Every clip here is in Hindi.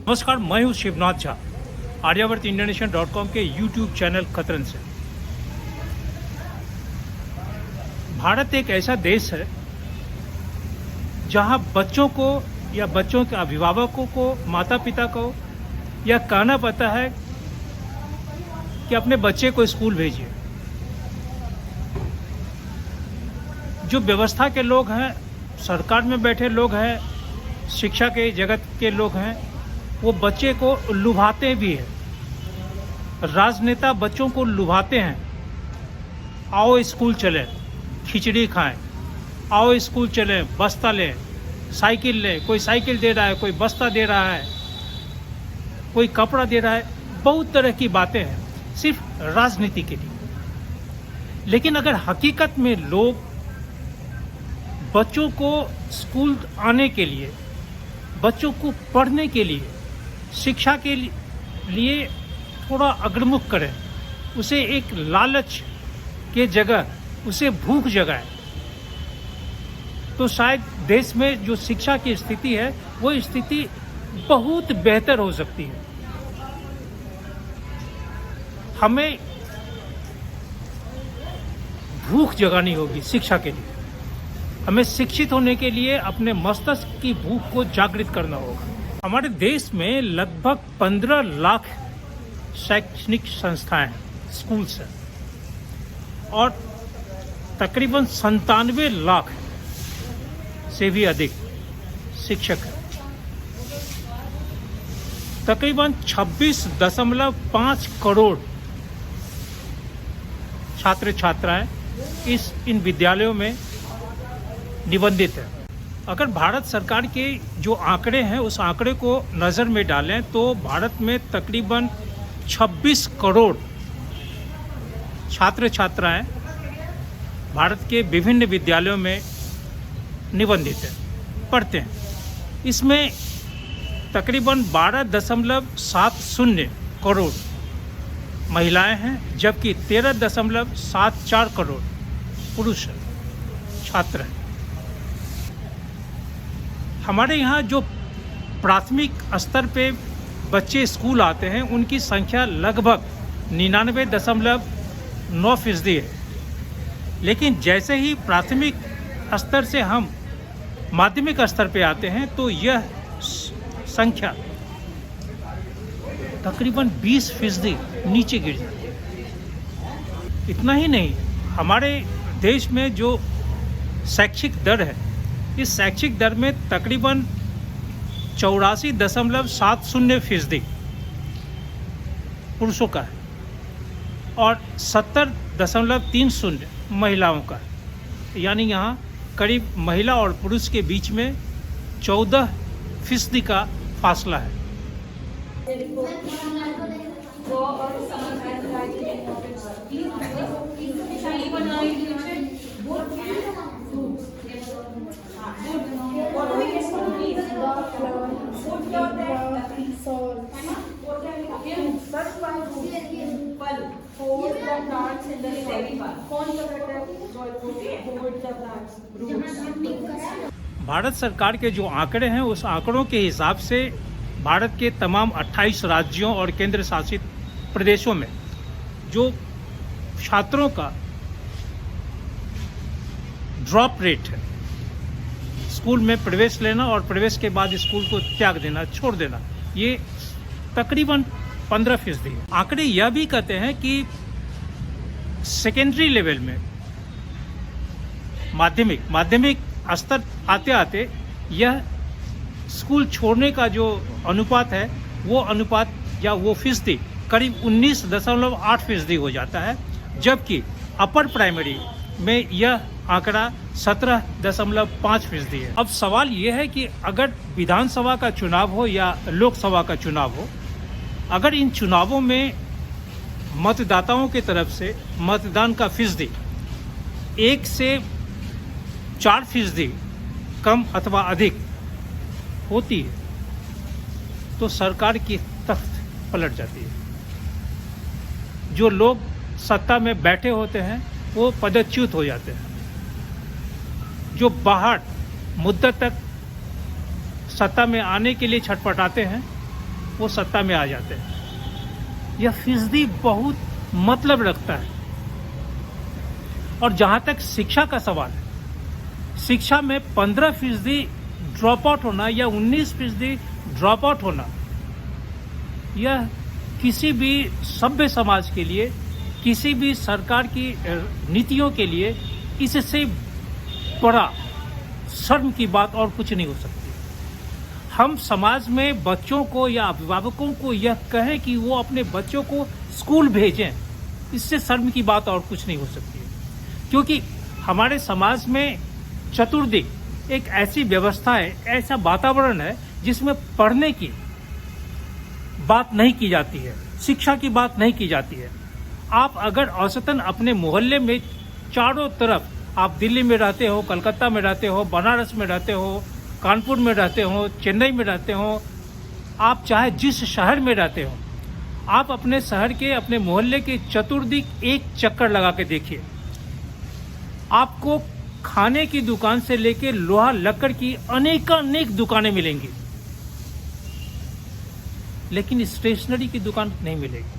नमस्कार, मैं हूँ शिवनाथ झा, आर्यावर्त इंटरनेशनल.com के यूट्यूब चैनल खतरन से। भारत एक ऐसा देश है जहाँ बच्चों को या बच्चों के अभिभावकों को, माता पिता को यह कहना पड़ता है कि अपने बच्चे को स्कूल भेजिए। जो व्यवस्था के लोग हैं, सरकार में बैठे लोग हैं, शिक्षा के जगत के लोग हैं, वो बच्चे को लुभाते भी हैं। राजनेता बच्चों को लुभाते हैं, आओ स्कूल चलें, खिचड़ी खाएं, आओ स्कूल चलें, बस्ता लें, साइकिल लें। कोई साइकिल दे रहा है, कोई बस्ता दे रहा है, कोई कपड़ा दे रहा है। बहुत तरह की बातें हैं सिर्फ राजनीति के लिए। लेकिन अगर हकीकत में लोग बच्चों को स्कूल आने के लिए, बच्चों को पढ़ने के लिए, शिक्षा के लिए थोड़ा अग्रमुख करें, उसे एक लालच के जगह उसे भूख जगाएं, तो शायद देश में जो शिक्षा की स्थिति है वो स्थिति बहुत बेहतर हो सकती है। हमें भूख जगानी होगी शिक्षा के लिए। हमें शिक्षित होने के लिए अपने मस्तिष्क की भूख को जागृत करना होगा। हमारे देश में लगभग 15 लाख शैक्षणिक संस्थाएं हैं, स्कूल्स हैं, और तकरीबन 97 लाख से भी अधिक शिक्षक हैं। तकरीबन 26.5 करोड़ छात्र छात्राएं इन विद्यालयों में निबंधित है। अगर भारत सरकार के जो आंकड़े हैं उस आंकड़े को नज़र में डालें तो भारत में तकरीबन 26 करोड़ छात्र छात्राएं भारत के विभिन्न विद्यालयों में निबंधित हैं, पढ़ते हैं। इसमें तकरीबन 12.70 करोड़ महिलाएं हैं, जबकि 13.74 करोड़ पुरुष छात्र हैं। हमारे यहाँ जो प्राथमिक स्तर पे बच्चे स्कूल आते हैं उनकी संख्या लगभग 99.9% है। लेकिन जैसे ही प्राथमिक स्तर से हम माध्यमिक स्तर पे आते हैं तो यह संख्या तकरीबन 20% नीचे गिर जाती है। इतना ही नहीं, हमारे देश में जो शैक्षिक दर है, इस शैक्षिक दर में तकरीबन 84.70% पुरुषों का है और 70.30 महिलाओं का है। यानी यहाँ करीब महिला और पुरुष के बीच में 14% का फासला है। भारत सरकार के जो आंकड़े हैं उस आंकड़ों के हिसाब से भारत के तमाम 28 राज्यों और केंद्र शासित प्रदेशों में जो छात्रों का ड्रॉप रेट है, स्कूल में प्रवेश लेना और प्रवेश के बाद स्कूल को त्याग देना, छोड़ देना, ये तकरीबन 15% है। आंकड़े यह भी कहते हैं कि सेकेंडरी लेवल में माध्यमिक स्तर आते आते यह स्कूल छोड़ने का जो अनुपात है वो अनुपात या वो फीसदी करीब 19.8% हो जाता है, जबकि अपर प्राइमरी में यह आंकड़ा 17.5% है। अब सवाल यह है कि अगर विधानसभा का चुनाव हो या लोकसभा का चुनाव हो, अगर इन चुनावों में मतदाताओं की तरफ से मतदान का फीसदी 1 से 4% कम अथवा अधिक होती है तो सरकार की तख्त पलट जाती है। जो लोग सत्ता में बैठे होते हैं वो पदच्युत हो जाते हैं। जो बाहर मुद्दत तक सत्ता में आने के लिए छटपटाते हैं वो सत्ता में आ जाते हैं। यह फीसदी बहुत मतलब रखता है। और जहाँ तक शिक्षा का सवाल है, शिक्षा में 15% ड्रॉप आउट होना या 19% ड्रॉप आउट होना, यह किसी भी सभ्य समाज के लिए, किसी भी सरकार की नीतियों के लिए इससे बड़ा शर्म की बात और कुछ नहीं हो सकती। हम समाज में बच्चों को या अभिभावकों को यह कहें कि वो अपने बच्चों को स्कूल भेजें, इससे शर्म की बात और कुछ नहीं हो सकती है। क्योंकि हमारे समाज में चतुर्दिक एक ऐसी व्यवस्था है, ऐसा वातावरण है जिसमें पढ़ने की बात नहीं की जाती है, शिक्षा की बात नहीं की जाती है। आप अगर औसतन अपने मोहल्ले में चारों तरफ, आप दिल्ली में रहते हो, कलकत्ता में रहते हो, बनारस में रहते हो, कानपुर में रहते हो, चेन्नई में रहते हो, आप चाहे जिस शहर में रहते हो, आप अपने शहर के, अपने मोहल्ले के चतुर्दिक एक चक्कर लगा के देखिए। आपको खाने की दुकान से लेकर लोहा लक्कड़ की अनेक दुकानें मिलेंगी, लेकिन स्टेशनरी की दुकान नहीं मिलेगी।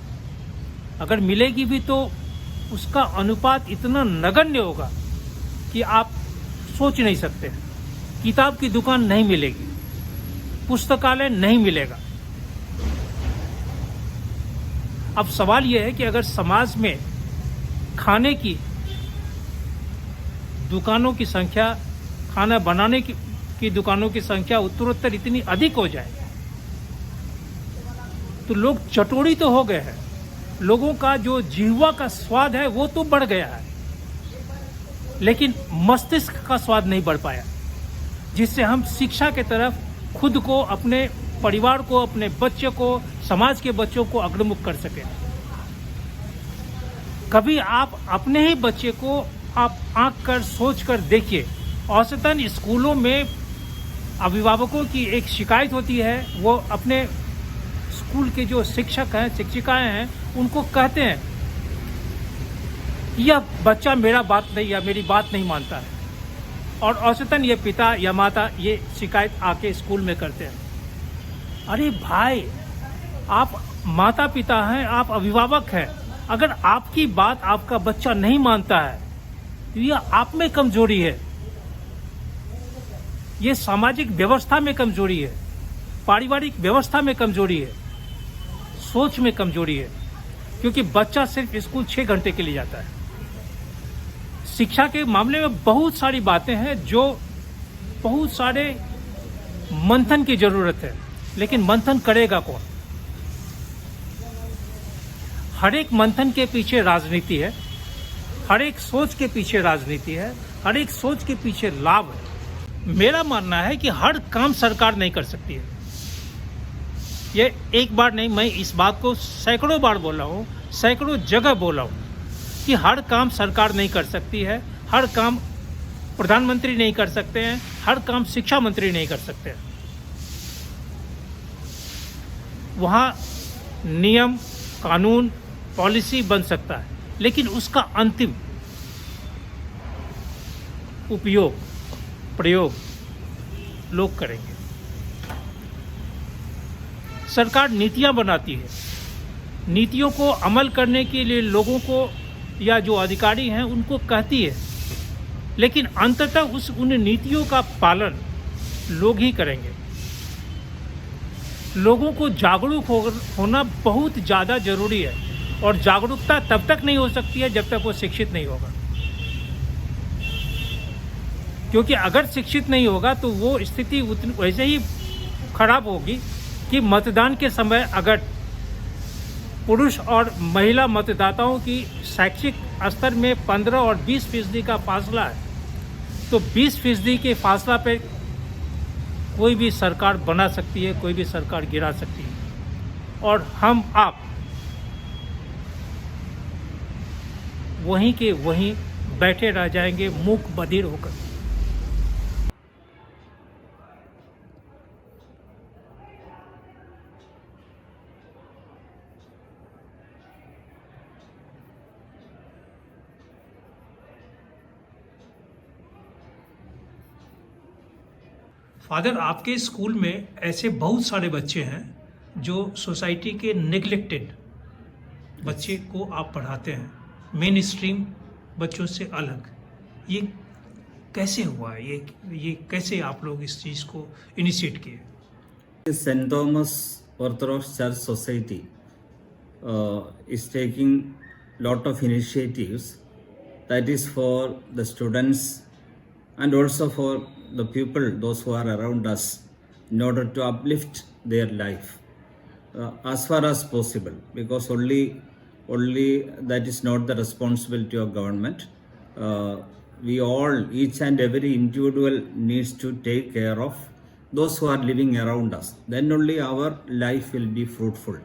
अगर मिलेगी भी तो उसका अनुपात इतना नगण्य होगा कि आप सोच नहीं सकते। किताब की दुकान नहीं मिलेगी, पुस्तकालय नहीं मिलेगा। अब सवाल यह है कि अगर समाज में खाने की दुकानों की संख्या, खाना बनाने की दुकानों की संख्या उत्तरोत्तर इतनी अधिक हो जाए तो लोग चटोरी तो हो गए हैं, लोगों का जो जीवा का स्वाद है वो तो बढ़ गया है, लेकिन मस्तिष्क का स्वाद नहीं बढ़ पाया, जिससे हम शिक्षा के तरफ खुद को, अपने परिवार को, अपने बच्चे को, समाज के बच्चों को अग्रमुख कर सके। कभी आप अपने ही बच्चे को आप आंक कर सोच कर देखिए। औसतन स्कूलों में अभिभावकों की एक शिकायत होती है, वो अपने स्कूल के जो शिक्षक हैं, शिक्षिकाएं हैं, उनको कहते हैं यह बच्चा मेरा बात नहीं या मेरी बात नहीं मानता है। और औसतन ये पिता या माता ये शिकायत आके स्कूल में करते हैं। अरे भाई, आप माता पिता हैं, आप अभिभावक हैं, अगर आपकी बात आपका बच्चा नहीं मानता है तो यह आप में कमजोरी है, ये सामाजिक व्यवस्था में कमजोरी है, पारिवारिक व्यवस्था में कमजोरी है, सोच में कमजोरी है। क्योंकि बच्चा सिर्फ स्कूल 6 घंटे के लिए जाता है। शिक्षा के मामले में बहुत सारी बातें हैं जो बहुत सारे मंथन की जरूरत है, लेकिन मंथन करेगा कौन? हर एक मंथन के पीछे राजनीति है, हर एक सोच के पीछे राजनीति है, हर एक सोच के पीछे लाभ है। मेरा मानना है कि हर काम सरकार नहीं कर सकती है। ये एक बार नहीं, मैं इस बात को सैकड़ों बार बोला हूँ, सैकड़ों जगह बोला हूँ कि हर काम सरकार नहीं कर सकती है, हर काम प्रधानमंत्री नहीं कर सकते हैं, हर काम शिक्षा मंत्री नहीं कर सकते हैं। वहाँ नियम, कानून, पॉलिसी बन सकता है, लेकिन उसका अंतिम उपयोग, प्रयोग लोग करेंगे। सरकार नीतियां बनाती है, नीतियों को अमल करने के लिए लोगों को या जो अधिकारी हैं उनको कहती है, लेकिन अंततः उन नीतियों का पालन लोग ही करेंगे। लोगों को जागरूक होना बहुत ज़्यादा जरूरी है, और जागरूकता तब तक नहीं हो सकती है जब तक वो शिक्षित नहीं होगा। क्योंकि अगर शिक्षित नहीं होगा तो वो स्थिति वैसे ही खराब होगी कि मतदान के समय अगर पुरुष और महिला मतदाताओं की शैक्षिक स्तर में 15 और 20% का फासला है, तो 20% के फासला पे कोई भी सरकार बना सकती है, कोई भी सरकार गिरा सकती है, और हम आप वहीं के वहीं बैठे रह जाएंगे मूक बधिर होकर। फादर, आपके स्कूल में ऐसे बहुत सारे बच्चे हैं जो सोसाइटी के नेग्लेक्टेड बच्चे को आप पढ़ाते हैं, मेन स्ट्रीम बच्चों से अलग, ये कैसे हुआ? ये कैसे आप लोग इस चीज़ को इनिशिएट किए? St. Thomas Orthodox Church Society is taking lot of initiatives that is for the students and also for the people, those who are around us, in order to uplift their life as far as possible, because only that is not the responsibility of government. We all, each and every individual needs to take care of those who are living around us. Then only our life will be fruitful.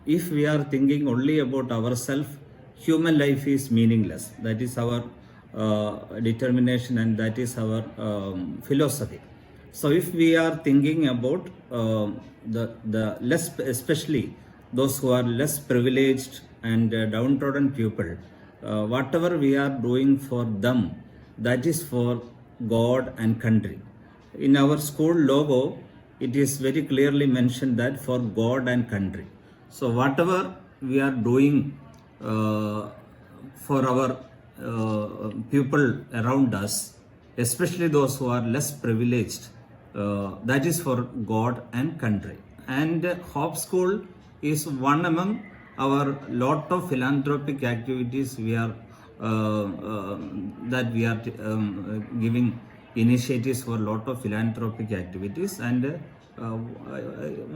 If we are thinking only about ourselves, human life is meaningless. That is our determination and that is our philosophy. So if we are thinking about the less, especially those who are less privileged and downtrodden people, whatever we are doing for them, that is for God and country. In our school logo, it is very clearly mentioned that for God and country. So whatever we are doing for our people around us, especially those who are less privileged, that is for God and country. And Hope School is one among our lot of philanthropic activities we are that we are giving initiatives for lot of philanthropic activities, and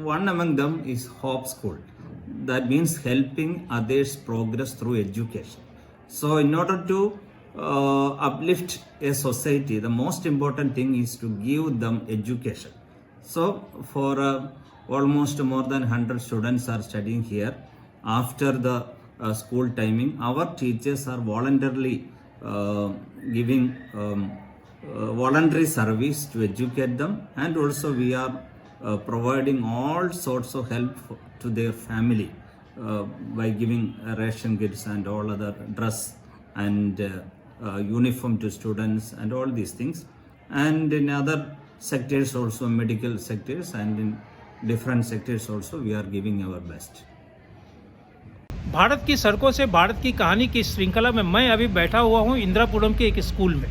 one among them is Hope School. That means helping others progress through education. So in order to uplift a society, the most important thing is to give them education. So for almost more than 100 students are studying here. After the school timing, our teachers are voluntarily giving voluntary service to educate them, and also we are providing all sorts of help to their family by giving ration kits and all other dress and uniform to students and all these things. And in other sectors also, medical sectors and in different sectors also, we are giving our best. Bharat की सड़कों से भारत की कहानी की श्रृंखला में मैं अभी बैठा हुआ हूं इंदिरापुरम के एक स्कूल में।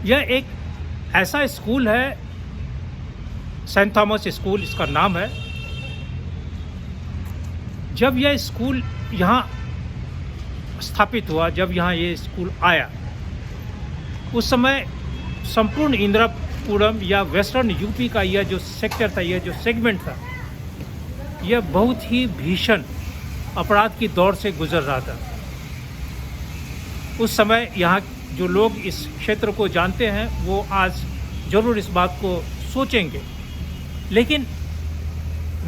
यह एक ऐसा स्कूल है, सेंट थॉमस स्कूल इसका नाम है। जब यह स्कूल यहाँ स्थापित हुआ, जब यहाँ ये स्कूल आया, उस समय संपूर्ण इंदिरापुरम या वेस्टर्न यूपी का यह जो सेक्टर था, यह जो सेगमेंट था, यह बहुत ही भीषण अपराध की दौर से गुजर रहा था। उस समय यहाँ जो लोग इस क्षेत्र को जानते हैं वो आज ज़रूर इस बात को सोचेंगे, लेकिन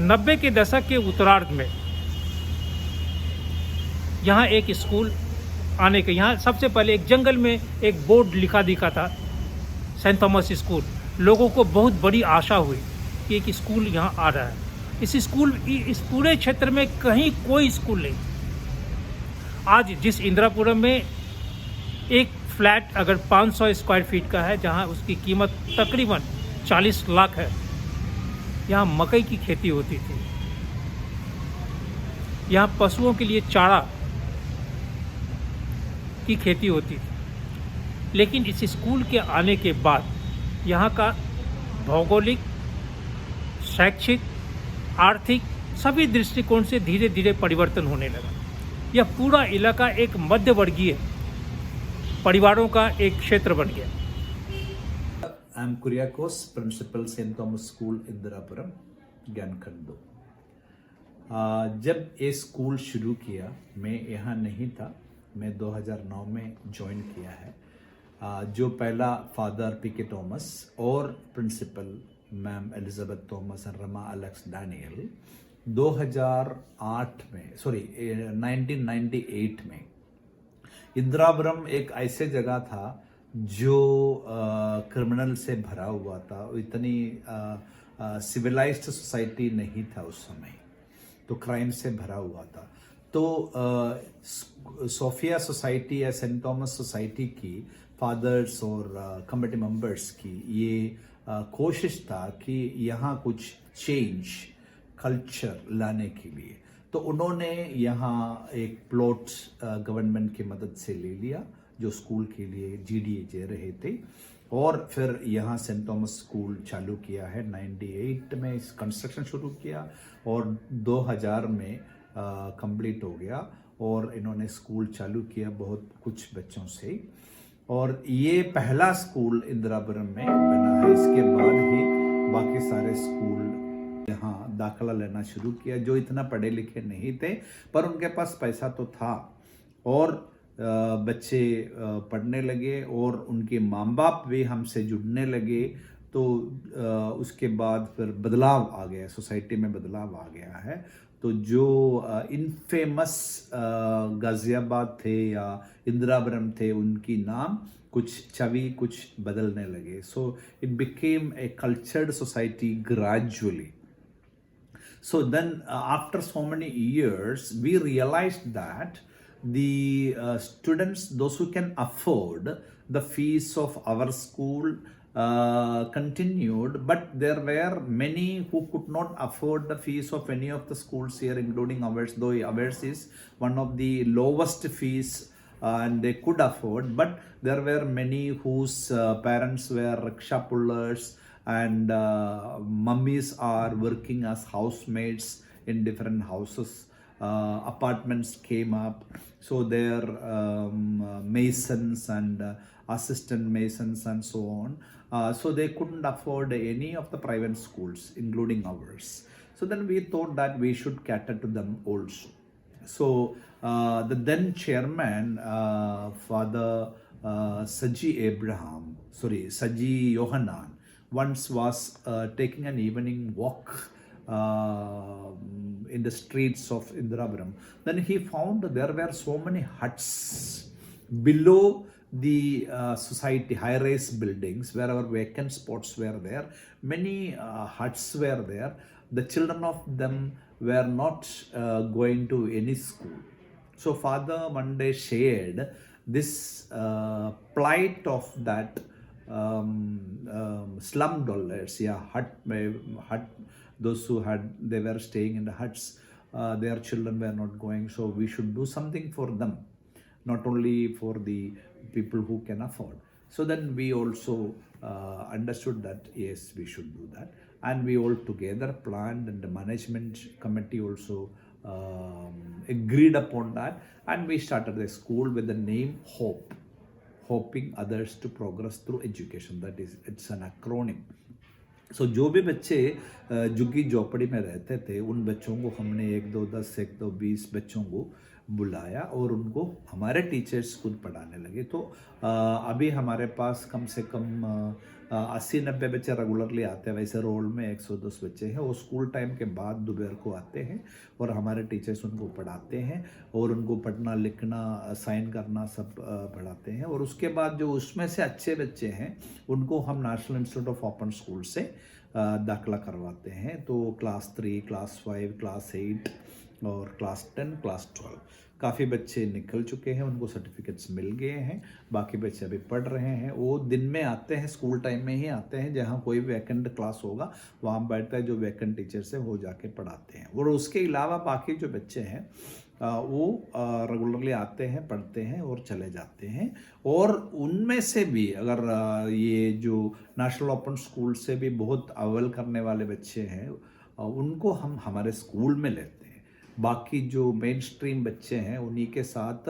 90 के दशक के उत्तरार्ध में यहाँ एक स्कूल आने के, यहाँ सबसे पहले एक जंगल में एक बोर्ड लिखा दिखा था, सेंट थॉमस स्कूल। लोगों को बहुत बड़ी आशा हुई कि एक स्कूल यहाँ आ रहा है। इस पूरे क्षेत्र में कहीं कोई स्कूल नहीं। आज जिस इंदिरापुरम में एक फ्लैट अगर 500 स्क्वायर फीट का है, जहाँ उसकी कीमत तकरीबन 40 लाख है, यहाँ मकई की खेती होती थी, यहाँ पशुओं के लिए चारा की खेती होती थी। लेकिन इस स्कूल के आने के बाद यहाँ का भौगोलिक, शैक्षिक, आर्थिक सभी दृष्टिकोण से धीरे धीरे परिवर्तन होने लगा। यह पूरा इलाका एक मध्यवर्गीय परिवारों का एक क्षेत्र बन गया। I am Kuriakose, principal saint Thomas school Indirapuram, ज्ञानखंडो। जब ये स्कूल शुरू किया, मैं यहाँ नहीं था, मैं 2009 में ज्वाइन किया है। जो पहला फादर पीके थॉमस और प्रिंसिपल मैम एलिजाबेथ थॉमस और रमा एलेक्स डैनियल 1998 में इंदिरापुरम एक ऐसे जगह था जो क्रिमिनल से भरा हुआ था। इतनी सिविलाइज्ड सोसाइटी नहीं था उस समय, तो क्राइम से भरा हुआ था। तो सोफिया सोसाइटी या सेंट थॉमस सोसाइटी की फादर्स और कमेटी मेंबर्स की ये कोशिश था कि यहाँ कुछ चेंज कल्चर लाने के लिए, तो उन्होंने यहाँ एक प्लॉट गवर्नमेंट की मदद से ले लिया जो स्कूल के लिए जीडीए दे रहे थे, और फिर यहाँ सेंट थॉमस स्कूल चालू किया है। 98 में इस कंस्ट्रक्शन शुरू किया और 2000 में कंप्लीट हो गया, और इन्होंने स्कूल चालू किया बहुत कुछ बच्चों से, और ये पहला स्कूल इंदिरापुरम में बना है। इसके बाद ही बाकी सारे स्कूल यहाँ दाखिला लेना शुरू किया जो इतना पढ़े लिखे नहीं थे, पर उनके पास पैसा तो था और बच्चे पढ़ने लगे और उनके माँ बाप भी हमसे जुड़ने लगे। तो उसके बाद फिर बदलाव आ गया, सोसाइटी में बदलाव आ गया है। तो जो इनफेमस गाजियाबाद थे या इंदिरापुरम थे, उनकी नाम कुछ छवि कुछ बदलने लगे। So it became a cultured society gradually. So then after so many years, we realized that the students, those who can afford the fees of our school, continued, but there were many who could not afford the fees of any of the schools here, including ours, though ours is one of the lowest fees and they could afford, but there were many whose parents were rickshaw pullers and mummies are working as housemaids in different houses. Apartments came up, so there masons and assistant masons and so on. So they couldn't afford any of the private schools, including ours. So then we thought that we should cater to them also. So the then chairman, Father Saji Yohanan, once was taking an evening walk in the streets of Indirapuram. Then he found there were so many huts below the society, high-rise buildings, wherever vacant spots were there. Many huts were there. The children of them were not going to any school. So Father one day shared this plight of that slum dwellers, hut, those who they were staying in the huts, their children were not going, so we should do something for them, not only for the people who can afford. So then we also understood that yes, we should do that, and we all together planned, and the management committee also agreed upon that, and we started the school with the name Hope, hoping others to progress through education. That is, it's an acronym. So जो भी बच्चे झुग्गी झोपड़ी में रहते थे, उन बच्चों को हमने 1, 2, 10, 1, 2, 20 बच्चों को बुलाया और उनको हमारे टीचर्स खुद पढ़ाने लगे. तो अभी हमारे पास कम से कम 80-90 बच्चे रेगुलरली आते हैं. वैसे रोल में 110 बच्चे हैं. वो स्कूल टाइम के बाद दोपहर को आते हैं और हमारे टीचर्स उनको पढ़ाते हैं और उनको पढ़ना लिखना साइन करना सब पढ़ाते हैं. और उसके बाद जो उसमें से अच्छे बच्चे हैं उनको हम national institute of open school से दाखिला करवाते हैं. तो क्लास 3, क्लास 5, क्लास 8 और क्लास 10, क्लास 12 काफ़ी बच्चे निकल चुके हैं, उनको सर्टिफिकेट्स मिल गए हैं. बाकी बच्चे अभी पढ़ रहे हैं. वो दिन में आते हैं, स्कूल टाइम में ही आते हैं, जहाँ कोई वैकेंट क्लास होगा वहाँ बैठता है, जो वैकेंट टीचर्स है वो जाके पढ़ाते हैं. और उसके अलावा बाकी जो बच्चे हैं वो रेगुलरली आते हैं, पढ़ते हैं और चले जाते हैं. और उनमें से भी अगर ये जो नेशनल ओपन स्कूल से भी बहुत अव्वल करने वाले बच्चे हैं उनको हम हमारे स्कूल में लेते हैं. बाकी जो मेन स्ट्रीम बच्चे हैं उन्हीं के साथ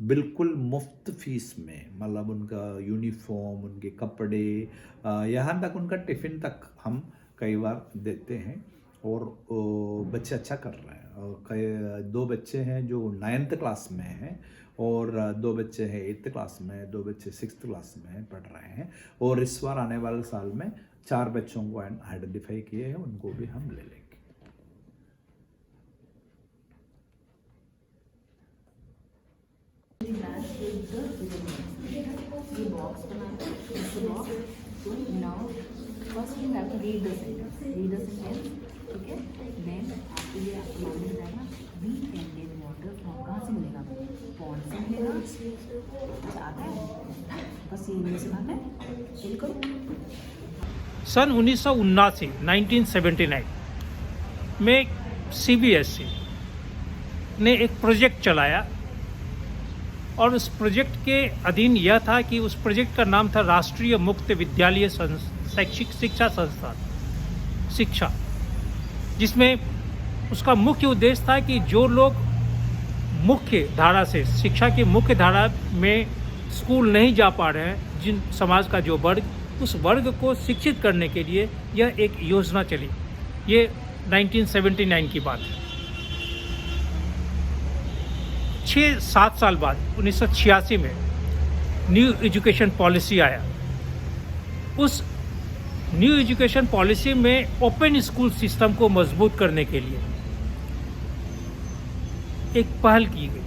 बिल्कुल मुफ्त फीस में, मतलब उनका यूनिफॉर्म, उनके कपड़े, यहाँ तक उनका टिफ़िन तक हम कई बार देते हैं. और बच्चे अच्छा कर रहे हैं. 2 बच्चे हैं जो 9th क्लास में हैं और 2 बच्चे हैं 8th क्लास में, 2 बच्चे 6th क्लास में पढ़ रहे हैं. और इस बार आने वाले साल में 4 बच्चों को आइडेंटिफाई किए हैं, उनको भी हम ले लेंगे. ये बॉक्स बनाना है, इस box. So now first you have to read the sentence, ठीक है. Then आपके लिए आपको मालूम रहेगा we ended what फ्रॉक कहाँ से मिलेगा? पॉन्ड से मिलेगा। अच्छा आता है, बस ये इंग्लिश बात है। बिल्कुल। सन 1979 में CBSE ने एक प्रोजेक्ट चलाया और उस प्रोजेक्ट के अधीन यह था कि उस प्रोजेक्ट का नाम था राष्ट्रीय मुक्त विद्यालय शैक्षिक शिक्षा संस्थान शिक्षा, जिसमें उसका मुख्य उद्देश्य था कि जो लोग मुख्य धारा से शिक्षा की मुख्य धारा में स्कूल नहीं जा पा रहे हैं, जिन समाज का जो वर्ग, उस वर्ग को शिक्षित करने के लिए यह एक योजना चली। ये 1979 की बात है। 6-7 साल बाद 1986 में न्यू एजुकेशन पॉलिसी आया। उस न्यू एजुकेशन पॉलिसी में ओपन स्कूल सिस्टम को मजबूत करने के लिए एक पहल की गई।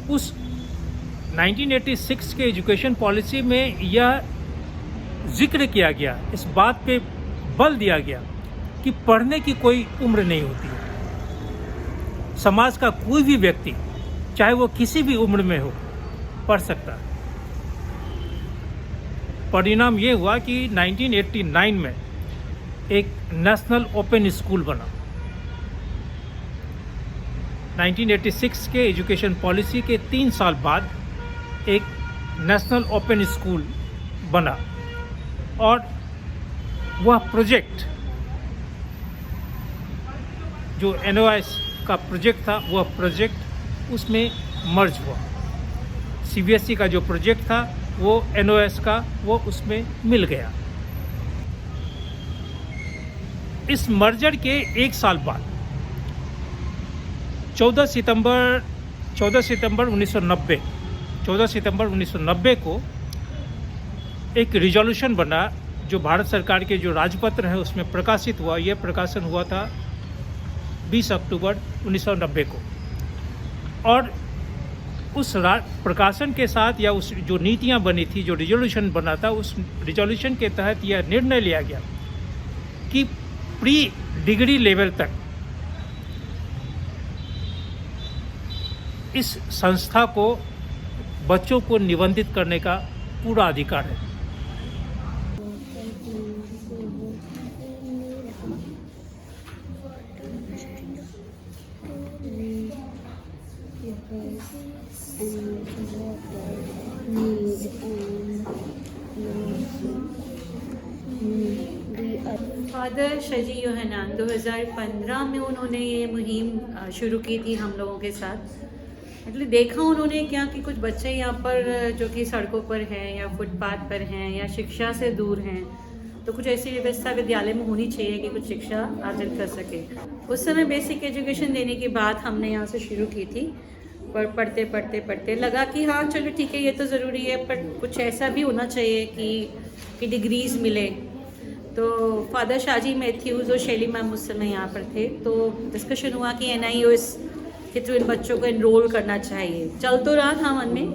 उस 1986 के एजुकेशन पॉलिसी में यह जिक्र किया गया, इस बात पे बल दिया गया कि पढ़ने की कोई उम्र नहीं होती है। समाज का कोई भी व्यक्ति, चाहे वो किसी भी उम्र में हो, पढ़ सकता है। परिणाम ये हुआ कि 1989 में एक नेशनल ओपन स्कूल बना। 1986 के एजुकेशन पॉलिसी के 3 साल बाद एक नेशनल ओपन स्कूल बना और वह प्रोजेक्ट जो NOS का प्रोजेक्ट था, वह प्रोजेक्ट उसमें मर्ज हुआ। CBSE का जो प्रोजेक्ट था वो NOS का वो उसमें मिल गया। इस मर्जर के 1 साल बाद 14 सितंबर 1990 को एक रिजोल्यूशन बना जो भारत सरकार के जो राजपत्र है उसमें प्रकाशित हुआ। यह प्रकाशन हुआ था 20 अक्टूबर 1990 को और उस प्रकाशन के साथ या उस जो नीतियां बनी थी, जो रिजोल्यूशन बना था, उस रिजोल्यूशन के तहत यह निर्णय लिया गया कि प्री डिग्री लेवल तक इस संस्था को बच्चों को निबंधित करने का पूरा अधिकार है। फादर शजी योहनान 2015 में उन्होंने ये मुहिम शुरू की थी हम लोगों के साथ। मतलब देखा उन्होंने क्या कि कुछ बच्चे यहाँ पर जो कि सड़कों पर हैं या फुटपाथ पर हैं या शिक्षा से दूर हैं, तो कुछ ऐसी व्यवस्था विद्यालय में होनी चाहिए कि कुछ शिक्षा अर्जित कर सके। उस समय बेसिक एजुकेशन देने की बात हमने यहाँ से शुरू की थी, पर पढ़ते लगा कि हाँ चलो ठीक है, ये तो ज़रूरी है, पर कुछ ऐसा भी होना चाहिए कि डिग्रीज़ मिले। तो फादर शाजी मैथ्यूज़ और शैली मैम उस समय यहाँ पर थे, तो डिस्कशन हुआ कि NIOS के थ्रू इन बच्चों को एनरोल करना चाहिए। चल तो रहा था मन में,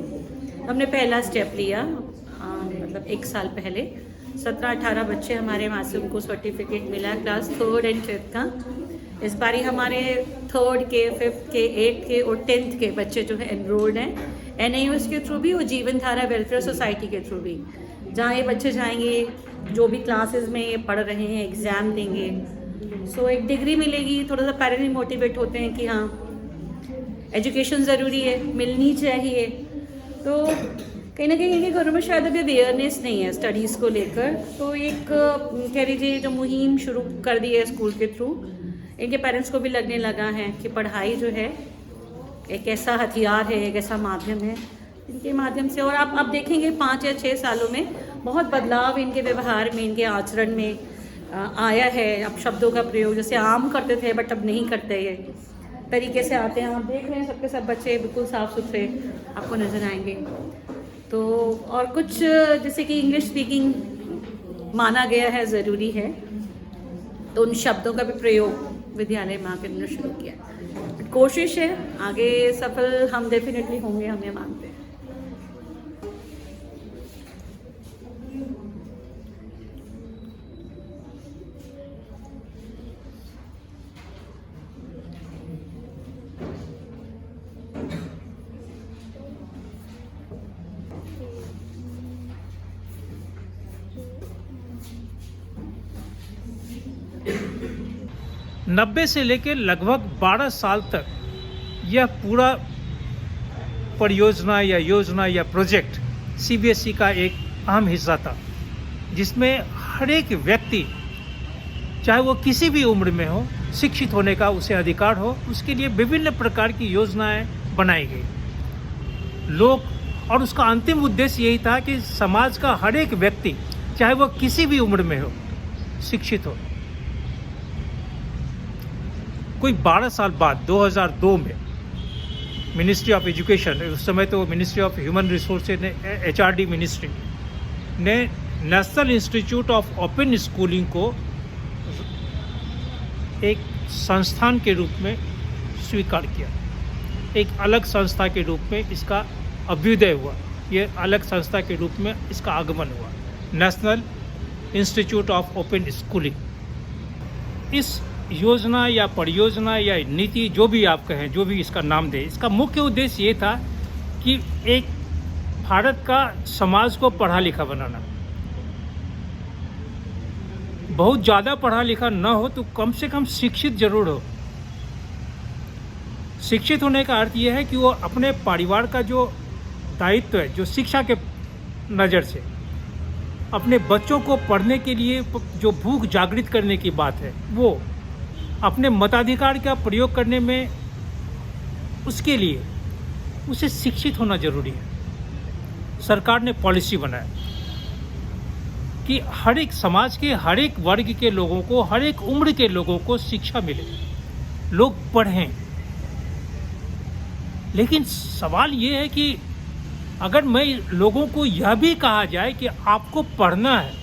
हमने पहला स्टेप लिया। मतलब 1 साल पहले 17-18 बच्चे हमारे वहाँ से उनको सर्टिफिकेट मिला क्लास 3rd and 5th का। इस बारी हमारे 3rd के 5th के 8th के और 10th के बच्चे जो है एनरोल्ड हैं NIOS के थ्रू भी और जीवन धारा वेलफेयर सोसाइटी के थ्रू भी। जहाँ ये बच्चे जाएंगे, जो भी क्लासेस में ये पढ़ रहे हैं, एग्ज़ाम देंगे, सो एक डिग्री मिलेगी। थोड़ा सा पेरेंट्स भी मोटिवेट होते हैं कि हाँ एजुकेशन ज़रूरी है, मिलनी चाहिए। तो कहीं ना कहीं इनके घरों में शायद अभी अवेयरनेस नहीं है स्टडीज़ को लेकर, तो एक कह लीजिए जो मुहिम शुरू कर दी है स्कूल के थ्रू, इनके पेरेंट्स को भी लगने लगा है कि पढ़ाई जो है एक ऐसा हथियार है, एक ऐसा माध्यम है इनके माध्यम से। और आप देखेंगे 5 या 6 सालों में बहुत बदलाव इनके व्यवहार में, इनके आचरण में आया है। अब शब्दों का प्रयोग जैसे आम करते थे बट अब नहीं करते, ये तरीके से आते हैं। आप देख रहे हैं सबके सब बच्चे बिल्कुल साफ़ सुथरे आपको नज़र आएंगे। तो और कुछ जैसे कि इंग्लिश स्पीकिंग माना गया है ज़रूरी है, तो उन शब्दों का भी प्रयोग विद्यालय में आकर उन्होंने शुरू किया। कोशिश है, आगे सफल हम डेफिनेटली होंगे, हम ये मानते हैं। 90 से लेकर लगभग 12 साल तक यह पूरा परियोजना या योजना या प्रोजेक्ट CBSE का एक अहम हिस्सा था, जिसमें हर एक व्यक्ति चाहे वो किसी भी उम्र में हो, शिक्षित होने का उसे अधिकार हो, उसके लिए विभिन्न प्रकार की योजनाएं बनाई गई। और उसका अंतिम उद्देश्य यही था कि समाज का हर एक व्यक्ति चाहे वो किसी भी उम्र में हो, शिक्षित हो। कोई 12 साल बाद 2002 में मिनिस्ट्री ऑफ एजुकेशन, उस समय तो मिनिस्ट्री ऑफ ह्यूमन रिसोर्सेज ने, HRD मिनिस्ट्री ने national institute of open schooling को एक संस्थान के रूप में स्वीकार किया। एक अलग संस्था के रूप में इसका अभ्युदय हुआ, ये अलग संस्था के रूप में इसका आगमन हुआ, national institute of open schooling. इस योजना या परियोजना या नीति, जो भी आप कहें, जो भी इसका नाम दें, इसका मुख्य उद्देश्य ये था कि एक भारत का समाज को पढ़ा लिखा बनाना। बहुत ज़्यादा पढ़ा लिखा न हो तो कम से कम शिक्षित जरूर हो। शिक्षित होने का अर्थ यह है कि वो अपने परिवार का जो दायित्व है, जो शिक्षा के नज़र से अपने बच्चों को पढ़ने के लिए जो भूख जागृत करने की बात है, वो अपने मताधिकार का प्रयोग करने में उसके लिए उसे शिक्षित होना जरूरी है। सरकार ने पॉलिसी बनाया कि हर एक समाज के हर एक वर्ग के लोगों को, हर एक उम्र के लोगों को शिक्षा मिले, लोग पढ़ें। लेकिन सवाल ये है कि अगर मैं लोगों को यह भी कहा जाए कि आपको पढ़ना है,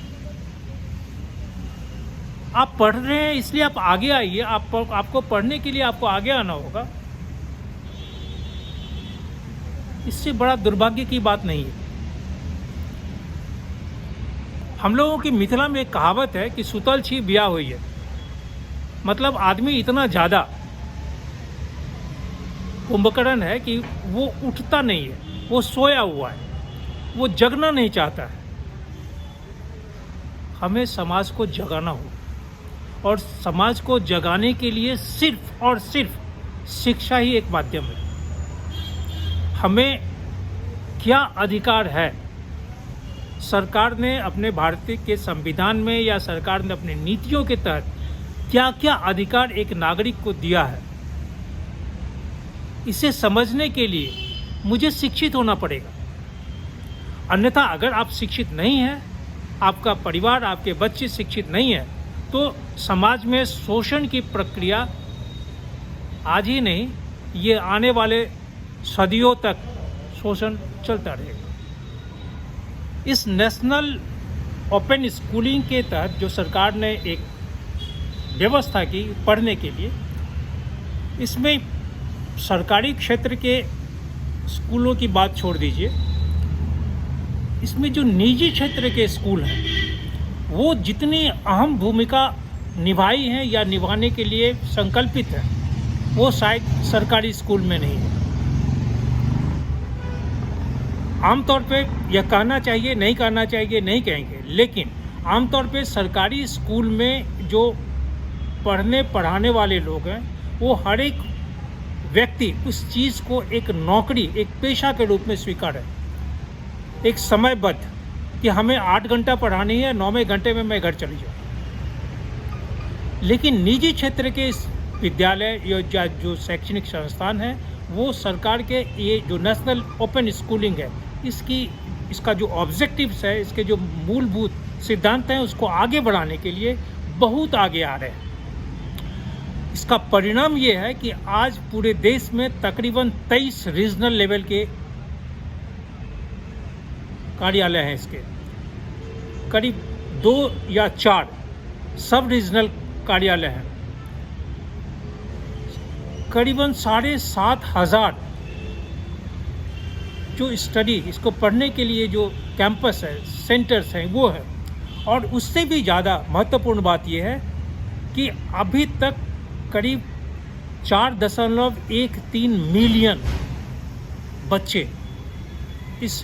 आप पढ़ रहे हैं इसलिए आप आगे आइए, आपको पढ़ने के लिए आपको आगे आना होगा, इससे बड़ा दुर्भाग्य की बात नहीं है। हम लोगों की मिथिला में एक कहावत है कि सुतल छी ब्याह हुई है। मतलब आदमी इतना ज़्यादा कुंभकर्ण है कि वो उठता नहीं है, वो सोया हुआ है, वो जगना नहीं चाहता है। हमें समाज को जगाना होगा, और समाज को जगाने के लिए सिर्फ और सिर्फ शिक्षा ही एक माध्यम है। हमें क्या अधिकार है, सरकार ने अपने भारतीय के संविधान में या सरकार ने अपने नीतियों के तहत क्या क्या अधिकार एक नागरिक को दिया है, इसे समझने के लिए मुझे शिक्षित होना पड़ेगा। अन्यथा अगर आप शिक्षित नहीं हैं, आपका परिवार, आपके बच्चे शिक्षित नहीं हैं, तो समाज में शोषण की प्रक्रिया आज ही नहीं, ये आने वाले सदियों तक शोषण चलता रहेगा। इस नेशनल ओपन स्कूलिंग के तहत जो सरकार ने एक व्यवस्था की पढ़ने के लिए, इसमें सरकारी क्षेत्र के स्कूलों की बात छोड़ दीजिए, इसमें जो निजी क्षेत्र के स्कूल हैं वो जितनी अहम भूमिका निभाई है या निभाने के लिए संकल्पित है, वो शायद सरकारी स्कूल में नहीं है। आमतौर पे यह कहना चाहिए, नहीं कहना चाहिए, नहीं कहेंगे, लेकिन आमतौर पे सरकारी स्कूल में जो पढ़ाने वाले लोग हैं, वो हर एक व्यक्ति उस चीज़ को एक नौकरी, एक पेशा के रूप में स्वीकार है। एक समयबद्ध कि हमें 8 घंटा पढ़ानी है, 9वें घंटे में मैं घर चली जाऊँ। लेकिन निजी क्षेत्र के विद्यालय या जो शैक्षणिक संस्थान हैं, वो सरकार के ये जो नेशनल ओपन स्कूलिंग है, इसका जो ऑब्जेक्टिव्स है, इसके जो मूलभूत सिद्धांत हैं, उसको आगे बढ़ाने के लिए बहुत आगे आ रहे हैं। इसका परिणाम ये है कि आज पूरे देश में तकरीबन 23 रीजनल लेवल के कार्यालय हैं। इसके करीब 2 या 4 सब रीजनल कार्यालय हैं। करीबन 7,500 जो स्टडी, इसको पढ़ने के लिए जो कैंपस है, सेंटर्स हैं, वो है। और उससे भी ज़्यादा महत्वपूर्ण बात यह है कि अभी तक करीब 4.13 मिलियन बच्चे इस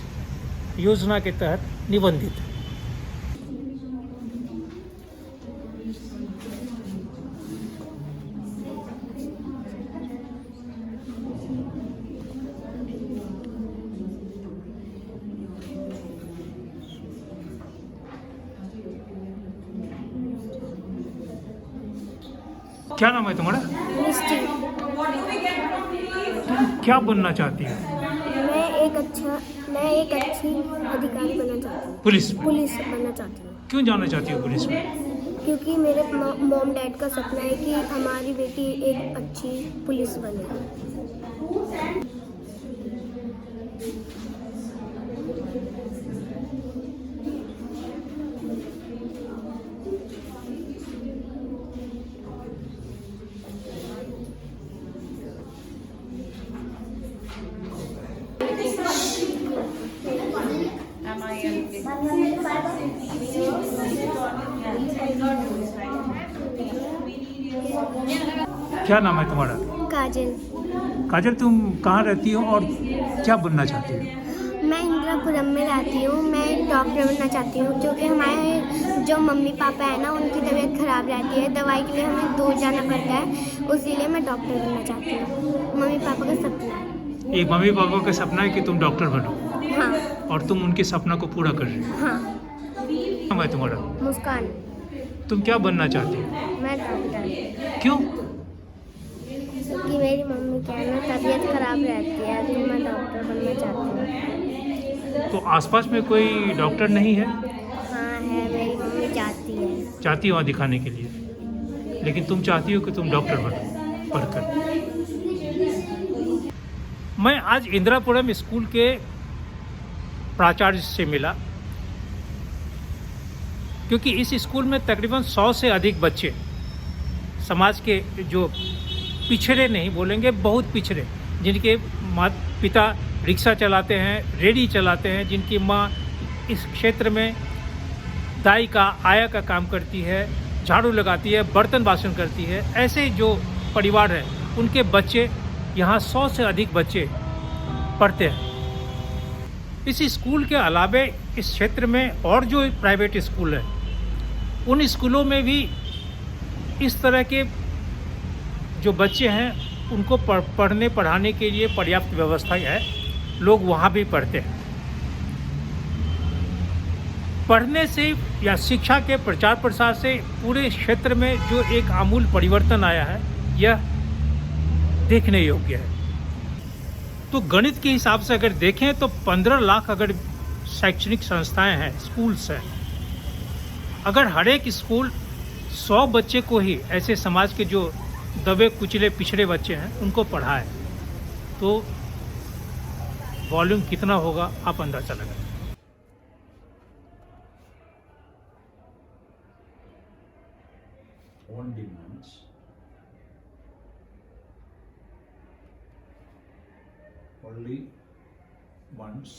योजना के तहत निबंधित हैं। क्या नाम है तुम्हारा? मिस्टी। तुम क्या बनना चाहती हो? मैं एक अच्छी अधिकारी बनना चाहती हूँ। पुलिस में? पुलिस बनना चाहती हूँ क्यों जाना चाहती हो पुलिस में? क्योंकि मेरे मॉम डैड का सपना है कि हमारी बेटी एक अच्छी पुलिस बने। क्या नाम है तुम्हारा? काजल। काजल, तुम कहाँ रहती हो और क्या बनना चाहती हो? मैं इंदिरापुरम में रहती हूँ। मैं डॉक्टर बनना चाहती हूँ क्योंकि हमारे जो मम्मी पापा है ना, उनकी तबीयत ख़राब रहती है। दवाई के लिए हमें दूर जाना पड़ता है, इसीलिए मैं डॉक्टर बनना चाहती हूँ। मम्मी पापा का सपना है। एक मम्मी पापा का सपना है कि तुम डॉक्टर बनो हाँ और तुम उनके सपना को पूरा कर रही हो। हाँ। नाम है तुम्हारा? मुस्कान। तुम क्या बनना चाहती हो? मैं डॉक्टर। क्यों? क्योंकि मेरी मम्मी क्या है ना, तबीयत ख़राब रहती है, तो मैं डॉक्टर बनना चाहती हूँ। तो आसपास में कोई डॉक्टर नहीं है? हाँ है, मेरी मम्मी चाहती है। चाहती हो वहाँ दिखाने के लिए, लेकिन तुम चाहती हो कि तुम डॉक्टर बनो पढ़कर। मैं आज इंदिरापुरम स्कूल के प्राचार्य से मिला, क्योंकि इस स्कूल में तकरीबन 100 से अधिक बच्चे समाज के जो पिछड़े नहीं बोलेंगे, बहुत पिछड़े, जिनके पिता रिक्शा चलाते हैं, रेडी चलाते हैं, जिनकी माँ इस क्षेत्र में दाई का आया का काम करती है, झाड़ू लगाती है, बर्तन बासन करती है, ऐसे जो परिवार हैं उनके बच्चे यहाँ 100 से अधिक बच्चे पढ़ते हैं। इस स्कूल के अलावे इस क्षेत्र में और जो प्राइवेट स्कूल है, उन स्कूलों में भी इस तरह के जो बच्चे हैं उनको पढ़ने पढ़ाने के लिए पर्याप्त व्यवस्था है, लोग वहाँ भी पढ़ते हैं। पढ़ने से या शिक्षा के प्रचार प्रसार से पूरे क्षेत्र में जो एक आमूल परिवर्तन आया है, यह देखने योग्य है। तो गणित के हिसाब से अगर देखें तो 15 लाख अगर शैक्षणिक संस्थाएं हैं, स्कूल्स हैं, अगर हर एक स्कूल 100 बच्चे को ही, ऐसे समाज के जो दबे कुचले पिछड़े बच्चे हैं, उनको पढ़ाए, तो वॉल्यूम कितना होगा आप अंदाजा लगाएं। On demands, only once